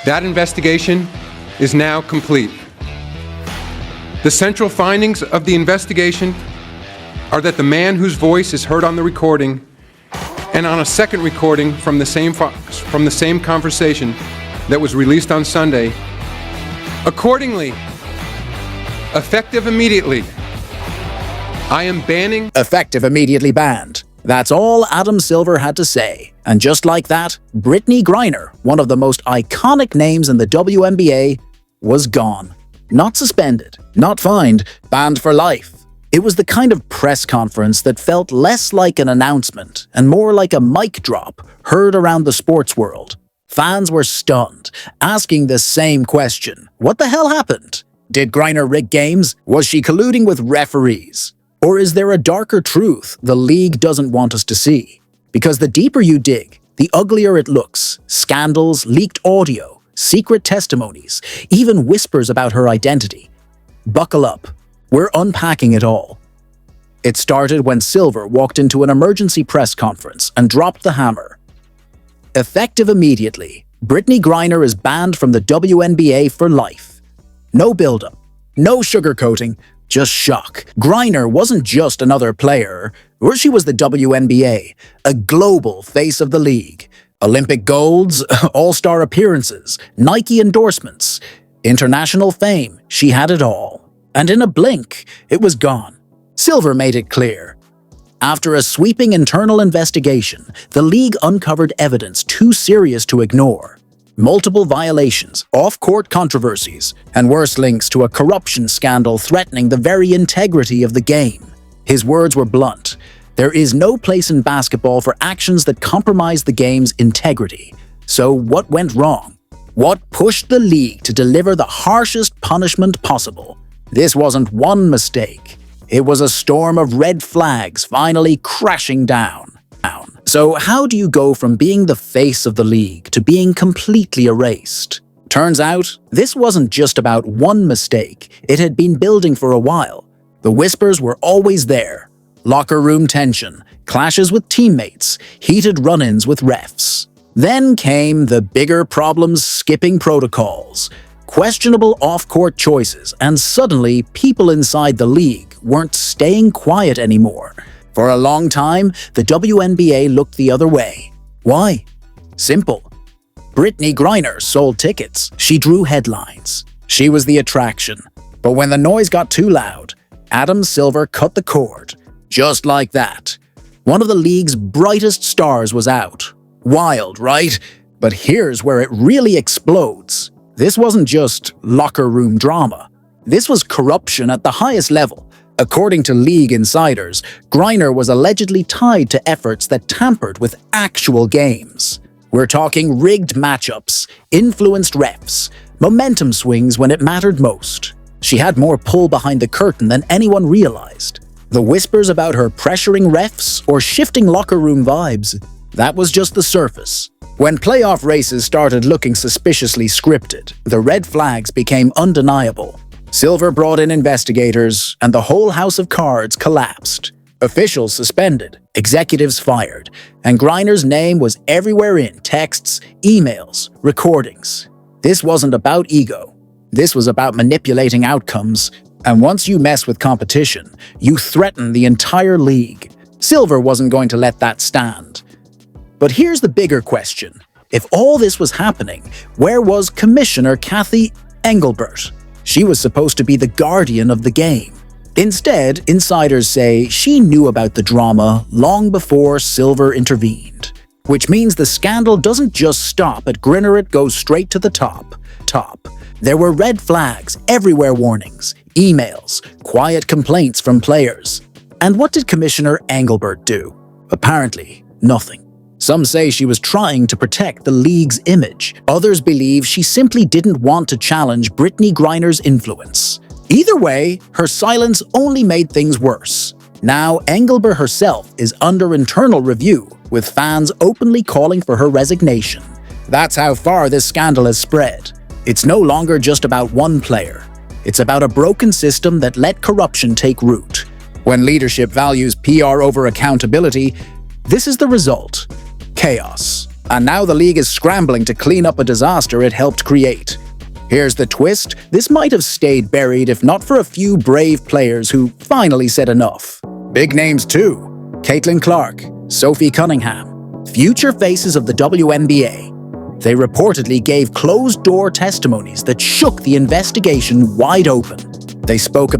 That investigation is now complete. The central findings of the investigation are that the man whose voice is heard on the recording and on a second recording from the same conversation that was released on Sunday, accordingly, effective immediately, I am banning... Effective immediately banned. That's all Adam Silver had to say. And just like that, Brittney Griner, one of the most iconic names in the WNBA, was gone. Not suspended, not fined, banned for life. It was the kind of press conference that felt less like an announcement and more like a mic drop heard around the sports world. Fans were stunned, asking the same question. What the hell happened? Did Griner rig games? Was she colluding with referees? Or is there a darker truth the league doesn't want us to see? Because the deeper you dig, the uglier it looks. Scandals, leaked audio, secret testimonies, even whispers about her identity. Buckle up. We're unpacking it all. It started when Silver walked into an emergency press conference and dropped the hammer. Effective immediately, Brittney Griner is banned from the WNBA for life. No build-up, no sugarcoating, just shock. Griner wasn't just another player, or she was the WNBA, a global face of the league. Olympic golds, all-star appearances, Nike endorsements, international fame, she had it all. And in a blink, it was gone. Silver made it clear. After a sweeping internal investigation, the league uncovered evidence too serious to ignore. Multiple violations, off-court controversies, and worse links to a corruption scandal threatening the very integrity of the game. His words were blunt. There is no place in basketball for actions that compromise the game's integrity. So what went wrong? What pushed the league to deliver the harshest punishment possible? This wasn't one mistake. It was a storm of red flags finally crashing down. So how do you go from being the face of the league to being completely erased? Turns out, this wasn't just about one mistake. It had been building for a while. The whispers were always there. Locker room tension, clashes with teammates, heated run-ins with refs. Then came the bigger problems, skipping protocols, questionable off-court choices, and suddenly people inside the league weren't staying quiet anymore. For a long time, the WNBA looked the other way. Why? Simple. Brittney Griner sold tickets. She drew headlines. She was the attraction. But when the noise got too loud, Adam Silver cut the cord. Just like that. One of the league's brightest stars was out. Wild, right? But here's where it really explodes. This wasn't just locker room drama. This was corruption at the highest level. According to league insiders, Griner was allegedly tied to efforts that tampered with actual games. We're talking rigged matchups, influenced refs, momentum swings when it mattered most. She had more pull behind the curtain than anyone realized. The whispers about her pressuring refs or shifting locker room vibes, that was just the surface. When playoff races started looking suspiciously scripted, the red flags became undeniable. Silver brought in investigators, and the whole house of cards collapsed. Officials suspended, executives fired, and Griner's name was everywhere in texts, emails, recordings. This wasn't about ego. This was about manipulating outcomes, and once you mess with competition, you threaten the entire league. Silver wasn't going to let that stand. But here's the bigger question. If all this was happening, where was Commissioner Cathy Engelbert? She was supposed to be the guardian of the game. Instead, insiders say she knew about the drama long before Silver intervened. Which means the scandal doesn't just stop at Griner, it goes straight to the top. There were red flags, everywhere warnings, emails, quiet complaints from players. And what did Commissioner Engelbert do? Apparently, nothing. Some say she was trying to protect the league's image. Others believe she simply didn't want to challenge Brittney Griner's influence. Either way, her silence only made things worse. Now, Engelbert herself is under internal review, with fans openly calling for her resignation. That's how far this scandal has spread. It's no longer just about one player. It's about a broken system that let corruption take root. When leadership values PR over accountability, this is the result. Chaos. And now the league is scrambling to clean up a disaster it helped create. Here's the twist: this might have stayed buried if not for a few brave players who finally said enough. Big names too: Caitlin Clark, Sophie Cunningham, future faces of the WNBA. They reportedly gave closed-door testimonies that shook the investigation wide open. They spoke